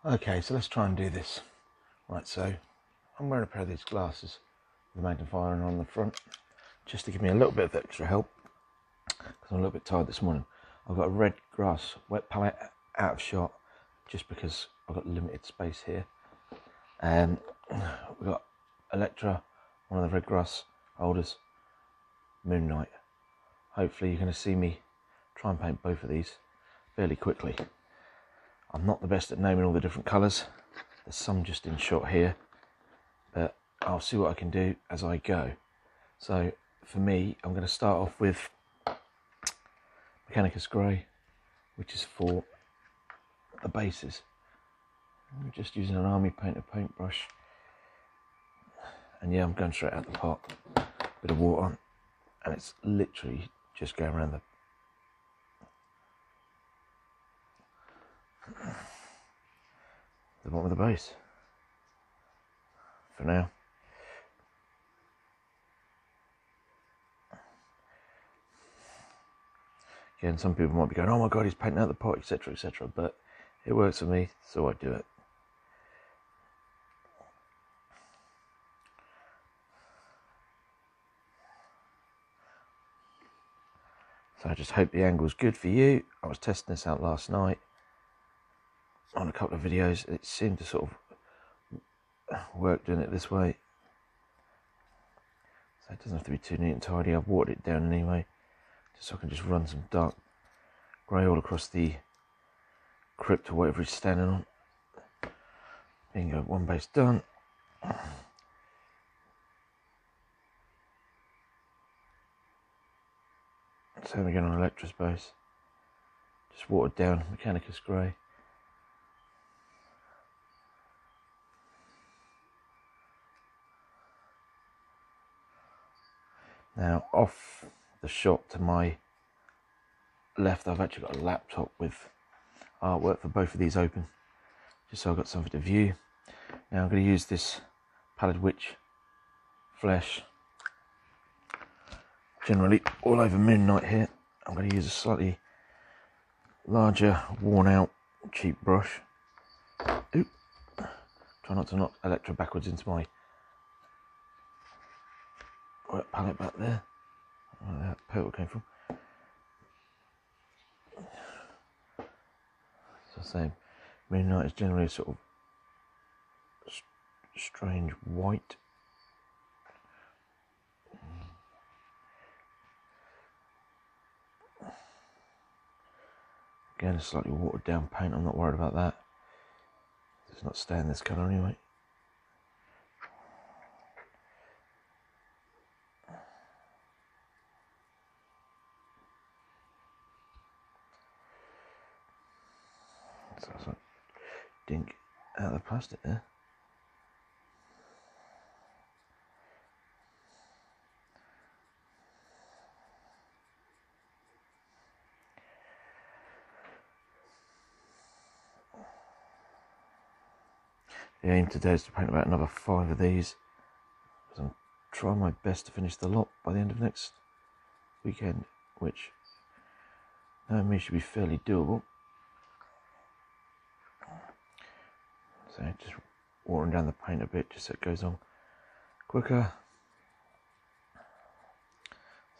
Okay, so let's try and do this. Right, so I'm wearing a pair of these glasses with a magnifier on the front, just to give me a little bit of extra help, because I'm a little bit tired this morning. I've got a red grass wet palette out of shot, just because I've got limited space here. And we've got Electra, one of the red grass holders, Moonlight. Hopefully you're going to see me try and paint both of these fairly quickly. I'm not the best at naming all the different colours. There's some just in shot here, but I'll see what I can do as I go. So for me, I'm going to start off with Mechanicus Grey, which is for the bases. I'm just using an Army Painter paintbrush. And yeah, I'm going straight out the pot. Bit of water on, and it's literally just going around the bottom of the base for now. Again, some people might be going, oh my god, he's painting out the pot, etc, etc, but it works for me, so I do it. So I just hope the angle's good for you. I was testing this out last night on a couple of videos. It seemed to sort of work doing it this way. So it doesn't have to be too neat and tidy. I've watered it down anyway, just so I can just run some dark grey all across the crypt or whatever he's standing on. Bingo, one base done. Same again on Electra's base. Just watered down Mechanicus Grey. Now off the shot to my left, I've actually got a laptop with artwork for both of these open, just so I've got something to view. Now I'm going to use this Pallid Witch flesh, generally all over Moonlight here. I'm going to use a slightly larger, worn out, cheap brush. Oop. Try not to knock Electra backwards into my wet palette back there. Where that purple came from. So same. Moonlight is generally a sort of strange white. Again, a slightly watered down paint. I'm not worried about that. It's not staying this colour anyway. So it's like dink out of the plastic there. The aim today is to paint about another 5 of these, because I'm trying my best to finish the lot by the end of next weekend, which knowing me should be fairly doable. So just watering down the paint a bit just so it goes on quicker.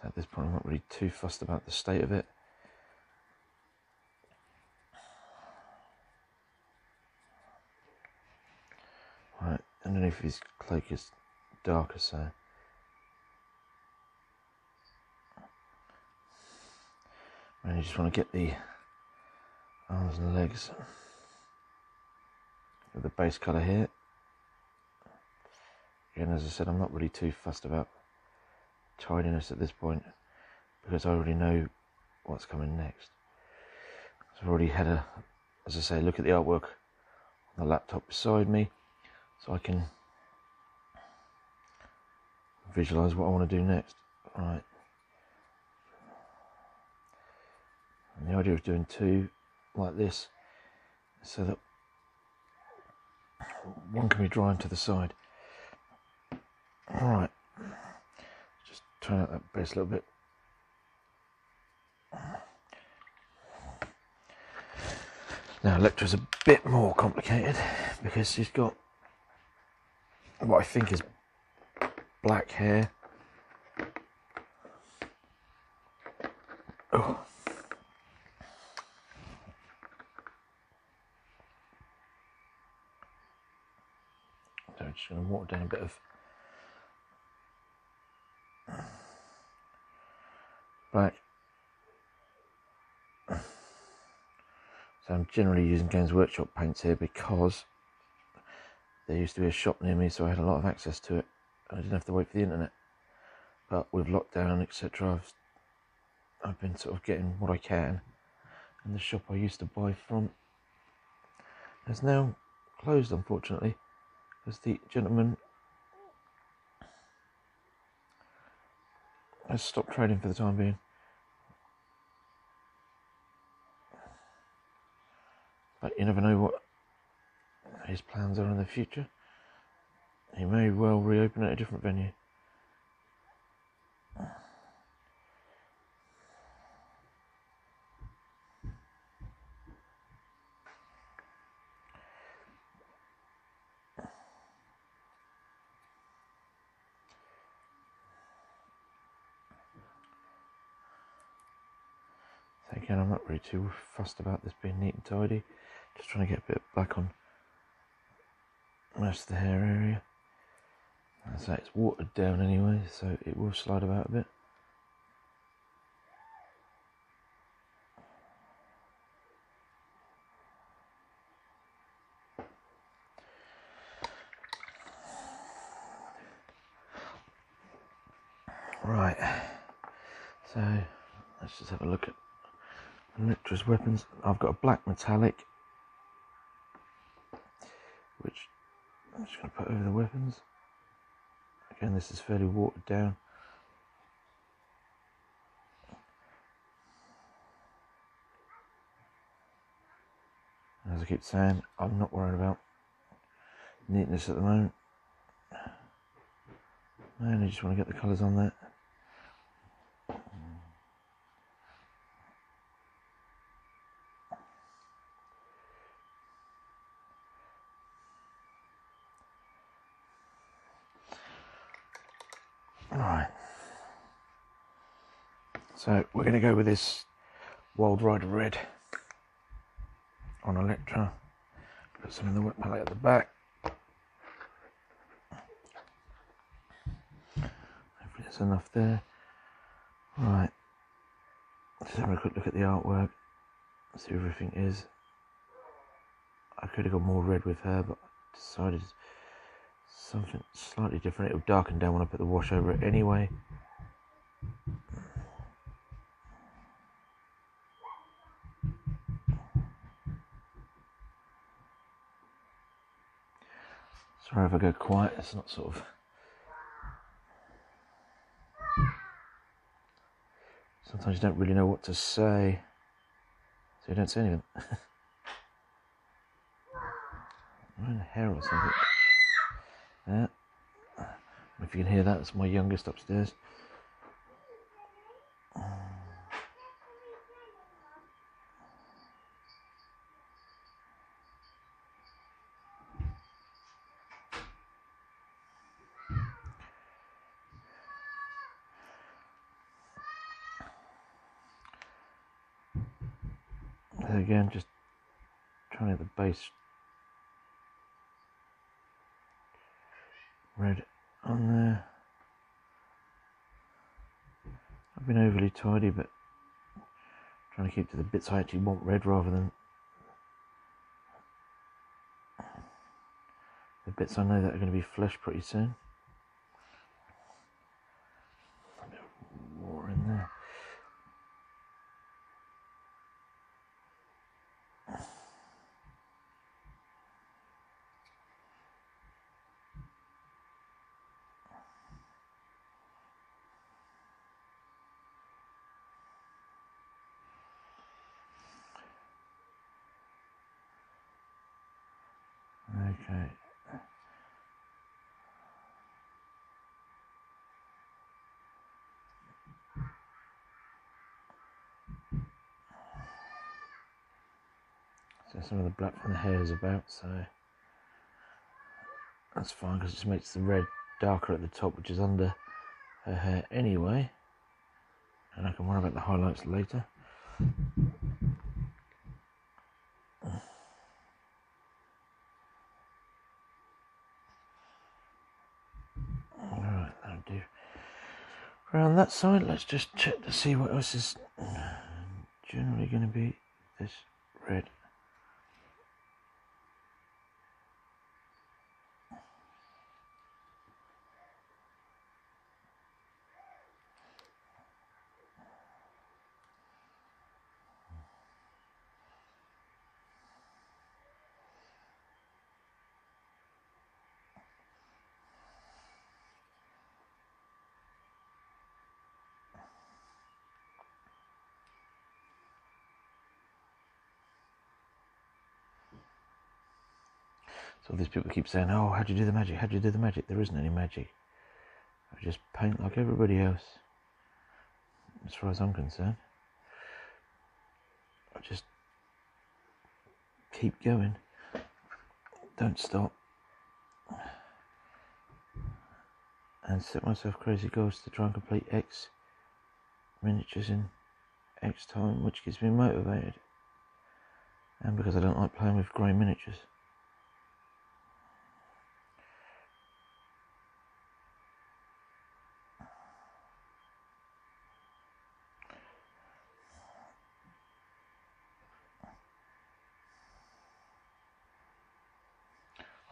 So at this point I'm not really too fussed about the state of it. Right, underneath his cloak is darker, so and you just want to get the arms and legs with the base colour here. Again, as I said, I'm not really too fussed about tidiness at this point, because I already know what's coming next. So I've already had a, as I say, look at the artwork on the laptop beside me, so I can visualise what I want to do next. Right. And the idea of doing 2 like this, so that one can be drying to the side. Alright, just turn out that base a little bit. Now Electra's a bit more complicated because she's got what I think is black hair. Oh. So I'm just going to water down a bit of black. So I'm generally using Games Workshop paints here because there used to be a shop near me, so I had a lot of access to it. I didn't have to wait for the internet. But with lockdown, etc., I've been sort of getting what I can. And the shop I used to buy from has now closed, unfortunately, because the gentleman has stopped trading for the time being. But you never know what his plans are in the future. He may well reopen at a different venue. So again, I'm not really too fussed about this being neat and tidy. Just trying to get a bit of black on most of the hair area. As I say, it's watered down anyway, so it will slide about a bit. Right, so let's just have a look at Electra's weapons. I've got a black metallic, which I'm just going to put over the weapons. Again, this is fairly watered down. As I keep saying, I'm not worried about neatness at the moment. I only just want to get the colours on there. Right. So we're going to go with this Wild Rider Red on Electra. Put some in the wet palette at the back. Hopefully there's enough there. Right. Just having a quick look at the artwork. See where everything is. I could have gone more red with her, but I decided something slightly different. It will darken down when I put the wash over it anyway. Sorry if I go quiet, it's not sort of... Sometimes you don't really know what to say, so you don't say anything. I'm in a hair or something. Yeah. If you can hear that, that's my youngest upstairs. So again, just trying to get the base red on there. I've been overly tidy, but trying to keep to the bits I actually want red rather than the bits I know that are going to be flesh pretty soon. A bit of water in there. Okay. So some of the black from the hairs about, so that's fine because it just makes the red darker at the top, which is under her hair anyway, and I can worry about the highlights later. Alright, that'll do. Around that side, let's just check to see what else is generally going to be this red. So these people keep saying, oh, how do you do the magic? How do you do the magic? There isn't any magic. I just paint like everybody else, as far as I'm concerned. I just keep going. Don't stop. And set myself crazy goals to try and complete X miniatures in X time, which keeps me motivated. And because I don't like playing with grey miniatures.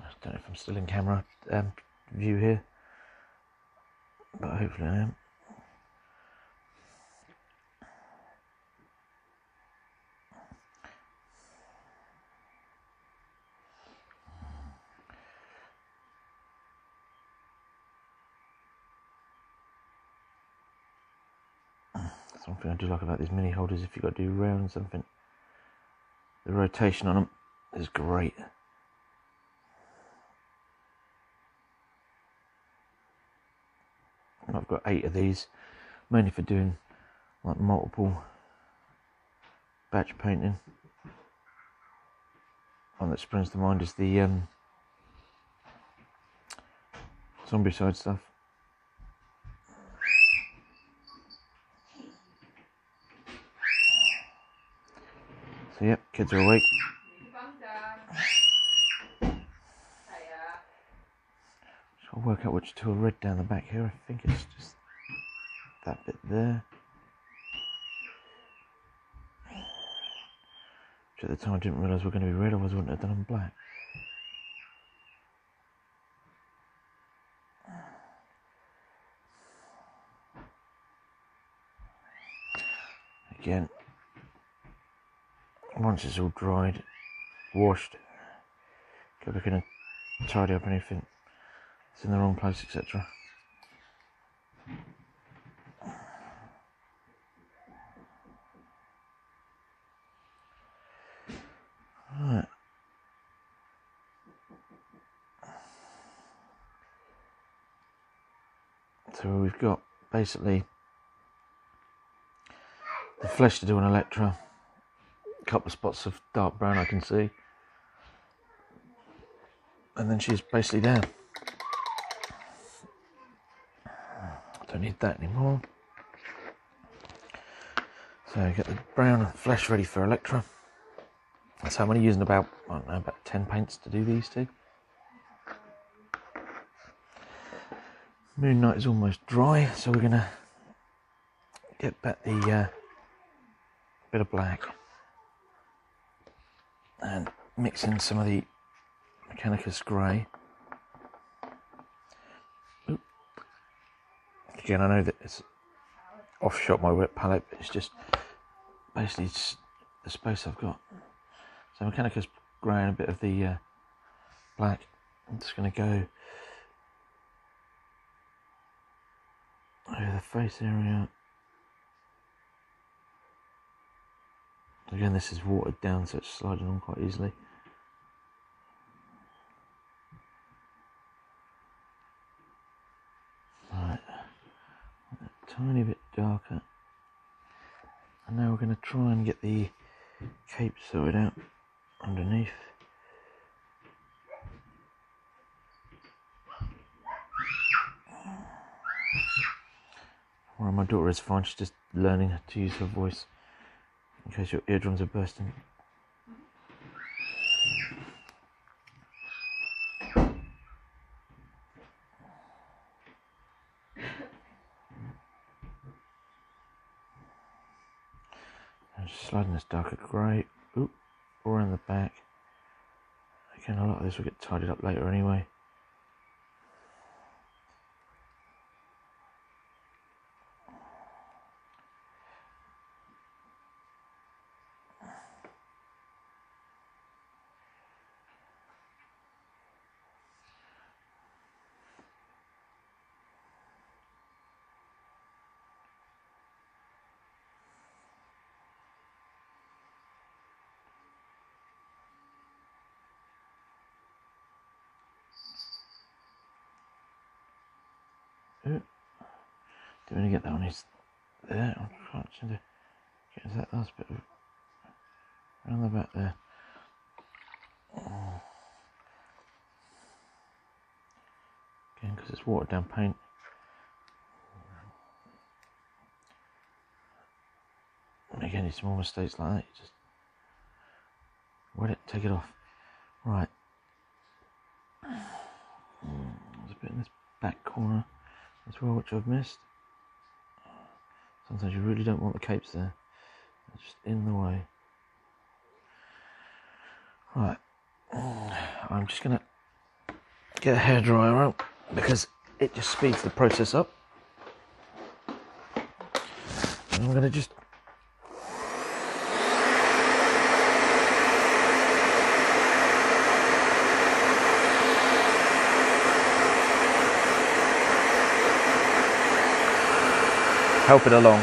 I don't know if I'm still in camera view here, but hopefully I am. Something I do like about these mini holders, if you've got to do round something, the rotation on them is great. And I've got 8 of these, mainly for doing like multiple batch painting. One that springs to mind is the zombie side stuff. So yep, kids are awake. So I'll work out which two are red down the back here. I think it's just that bit there. Which at the time I didn't realise were going to be red, otherwise I wouldn't have done them black. Again, once it's all dried, washed, go back in and tidy up anything that's in the wrong place, etc. Right. So we've got basically the flesh to do an electra, a couple of spots of dark brown I can see, and then she's basically down. Don't need that anymore. So get the brown flesh ready for electra. So I'm only using about, I don't know, about 10 paints to do these two. Moon Knight is almost dry, so we're going to get back the bit of black and mix in some of the Mechanicus grey. Again, I know that it's off-shot my wet palette, but it's just basically it's the space I've got. So Mechanicus grey and a bit of the black. I'm just going to go over the face area. Again, this is watered down, so it's sliding on quite easily. Right, a tiny bit darker. And now we're going to try and get the cape sorted out. underneath. Well, my daughter is fine, she's just learning to use her voice in case your eardrums are bursting. I'm just sliding this darker grey, around the back. Again, a lot of this will get tidied up later anyway. Didn't really get that on his there. I'm trying to get to that last bit around the back there. Again, because it's watered down paint. Make any small mistakes like that, you just wet it, take it off. Right. There's a bit in this back corner as well, which I've missed. Sometimes you really don't want the capes there. They're just in the way. Right. I'm just going to get a hairdryer out because it just speeds the process up. And I'm going to just help it along.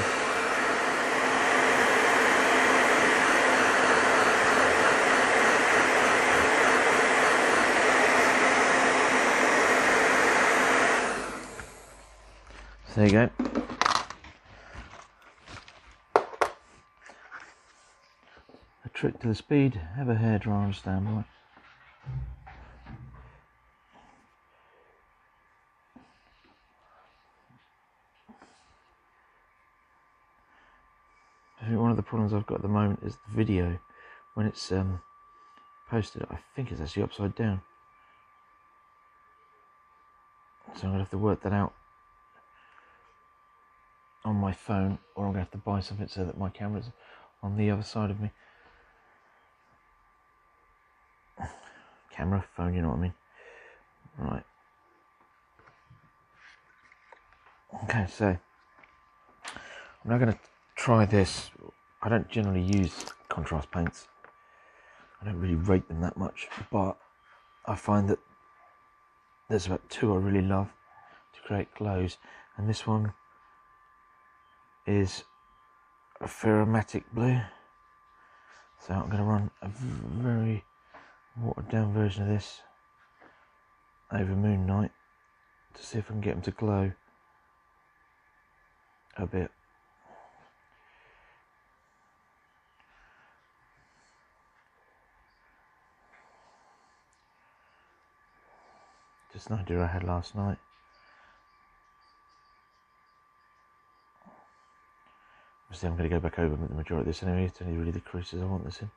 So there you go. A trick to the speed, have a hairdryer on standby. I think one of the problems I've got at the moment is the video. When it's posted, I think it's actually upside down. So I'm going to have to work that out on my phone, or I'm going to have to buy something so that my camera's on the other side of me. Camera, phone, you know what I mean. Right. Okay, so I'm now going to try this. I don't generally use contrast paints. I don't really rate them that much, but I find that there's about two I really love to create glows, and this one is a ferromatic blue. So I'm going to run a very watered down version of this over Moon Night to see if I can get them to glow a bit. Just an idea I had last night. Obviously I'm going to go back over the majority of this anyway. It's only really the creases I want this in.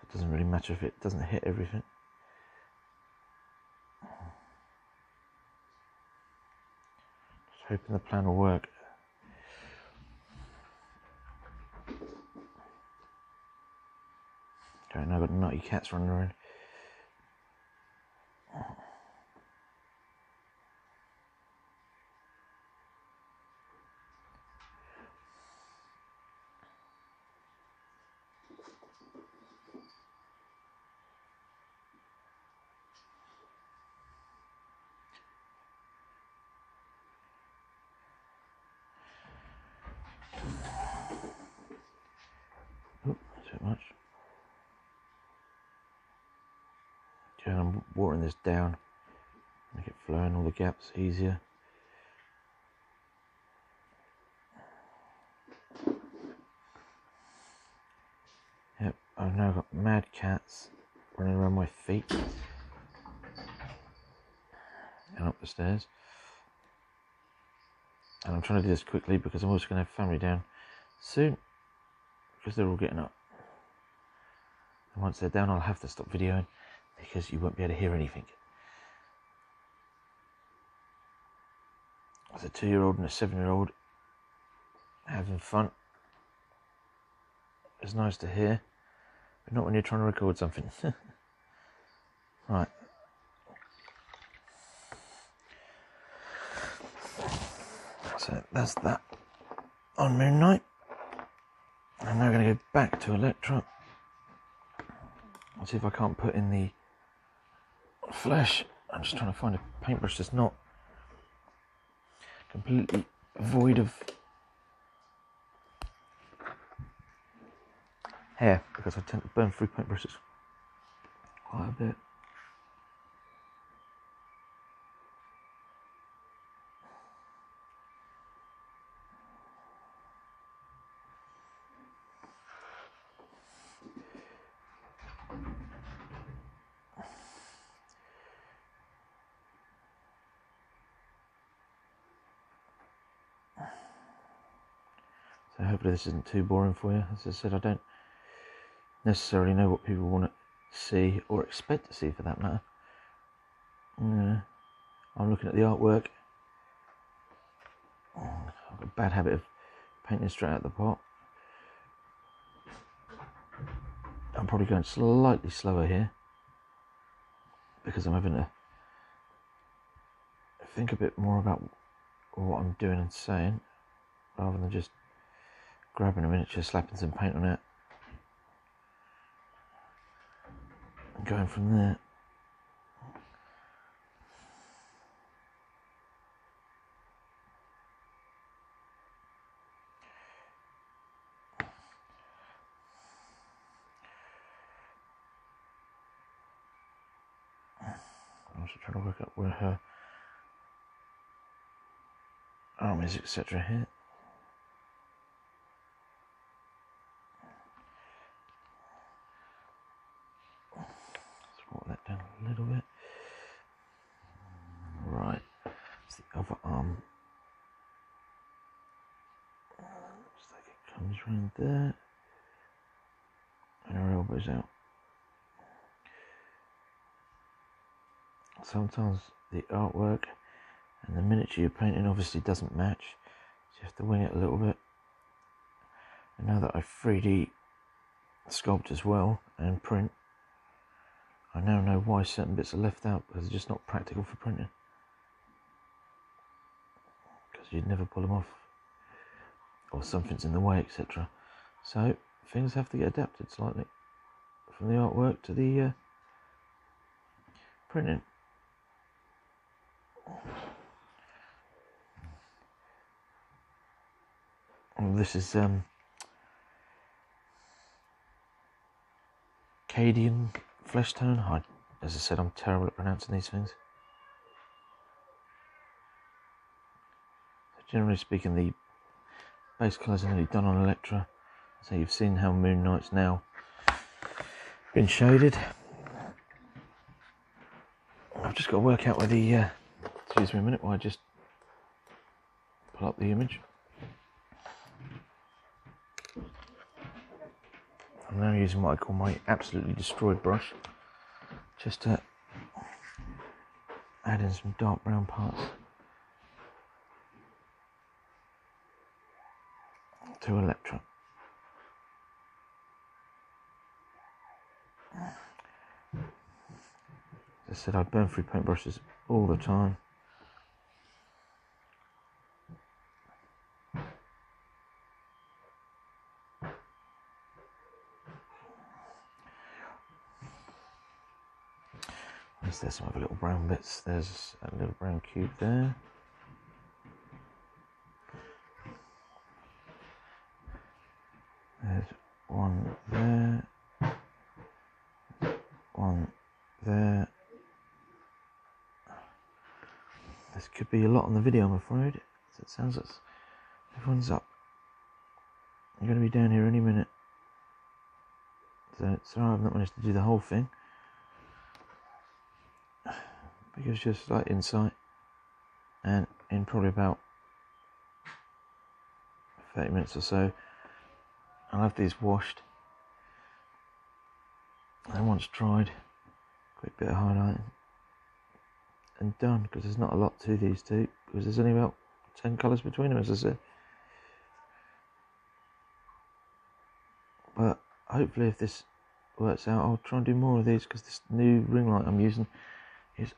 It doesn't really matter if it doesn't hit everything. Just hoping the plan will work. Okay, now I've got nutty cats running around. That's a bit much. Okay, I'm watering this down, make it flow in all the gaps easier. now got mad cats running around my feet and up the stairs. And I'm trying to do this quickly because I'm also going to have family down soon because they're all getting up. And once they're down, I'll have to stop videoing because you won't be able to hear anything. There's a 2-year-old and a 7-year-old having fun. It's nice to hear, but not when you're trying to record something. Right. So that's that on Moon Night. I'm now going to go back to Electra. I'll see if I can't put in the flesh. I'm just trying to find a paintbrush that's not completely void of hair, because I tend to burn through paintbrushes quite a bit. So hopefully this isn't too boring for you. As I said, I don't necessarily know what people want to see or expect to see, for that matter. I'm looking at the artwork. I've got a bad habit of painting straight out the pot. I'm probably going slightly slower here because I'm having to think a bit more about what I'm doing and saying, rather than just grabbing a miniature, slapping some paint on it and going from there. I'm also trying to work out where her arm is, etc. here. Walk that down a little bit. Right, it's the other arm. Looks like it comes round there, and her elbow's out. Sometimes the artwork and the miniature you're painting obviously doesn't match, so you have to wing it a little bit. And now that I 3D sculpt as well and print, I now know why certain bits are left out, because they're just not practical for printing, because you'd never pull them off, or something's in the way, etc. So things have to get adapted slightly from the artwork to the printing. Well, this is Cadian flesh tone. As I said, I'm terrible at pronouncing these things. So generally speaking, the base colours are nearly done on Electra. So you've seen how Moon Knight's now been shaded. I've just got to work out where the excuse me a minute while I just pull up the image. I'm now using what I call my absolutely destroyed brush, just to add in some dark brown parts to Electra. As I said, I burn through paintbrushes all the time. There's some other little brown bits. There's a little brown cube there. There's one there. One there. This could be a lot on the video, I'm afraid. It sounds like everyone's up. I'm going to be down here any minute. So sorry I've not managed to do the whole thing, because just like insight, and in probably about 30 minutes or so I'll have these washed, and once dried, quick bit of highlighting and done, because there's not a lot to these two, because there's only about 10 colours between them, as I said. But hopefully if this works out, I'll try and do more of these, because this new ring light I'm using is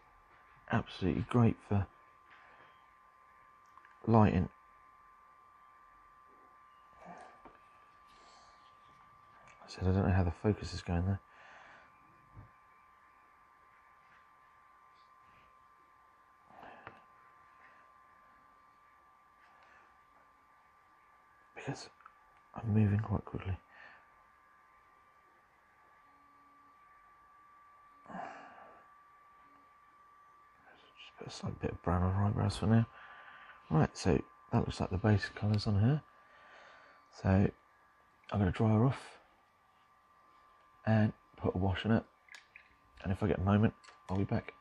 absolutely great for lighting. I said I don't know how the focus is going there. Because I'm moving quite quickly. Just put a slight bit of brown on her eyebrows for now. Right, so that looks like the base colours on her. So I'm going to dry her off and put a wash on it. And if I get a moment, I'll be back.